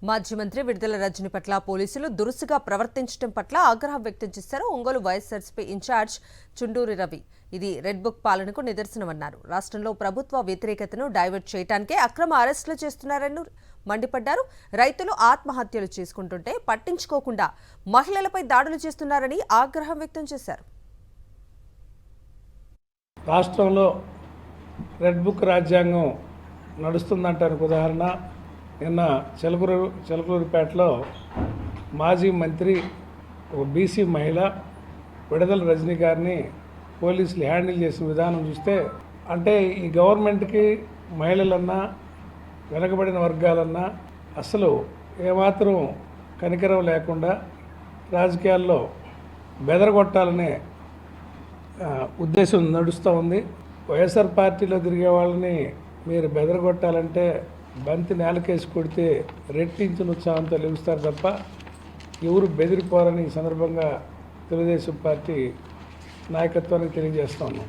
మాజీ మంత్రి విడుదల రజని పట్ల పోలీసులు దురుసుగా ప్రవర్తించడం పట్ల ఆగ్రహం వ్యక్తం చేశారు ఒంగోలు వైఎస్ఆర్సీపీ ఇన్ఛార్జ్ చుండూరి రవి. ఇది రెడ్ బుక్ పాలనకు నిదర్శనమన్నారు. రాష్ట్రంలో ప్రభుత్వ వ్యతిరేకతను డైవర్ట్ చేయడానికే అక్రమ అరెస్టులు చేస్తున్నారని మండిపడ్డారు. రైతులు ఆత్మహత్యలు చేసుకుంటుంటే పట్టించుకోకుండా మహిళలపై దాడులు చేస్తున్నారని ఆగ్రహం వ్యక్తం చేశారు. రాష్ట్రంలో రెడ్ బుక్ రాజ్యాంగం నడుస్తుందంటానికి ఉదాహరణ నిన్న చిలకలూరిపేటలో మాజీ మంత్రి ఒక బీసీ మహిళ విడుదల రజని గారిని పోలీసులు హ్యాండిల్ చేసిన విధానం చూస్తే, అంటే ఈ గవర్నమెంట్కి మహిళలన్నా వెనకబడిన వర్గాలన్నా అసలు ఏమాత్రం కనికరం లేకుండా రాజకీయాల్లో బెదరగొట్టాలనే ఉద్దేశం నడుస్తూ ఉంది. వైఎస్ఆర్ పార్టీలో తిరిగే వాళ్ళని మీరు బెదరగొట్టాలంటే బంతి నేలకేసి కొడితే రెట్టించిన ఉత్సాహంతో లభిస్తారు తప్ప ఎవరు బెదిరిపోరని ఈ సందర్భంగా తెలుగుదేశం పార్టీ నాయకత్వానికి తెలియజేస్తా ఉన్నాం.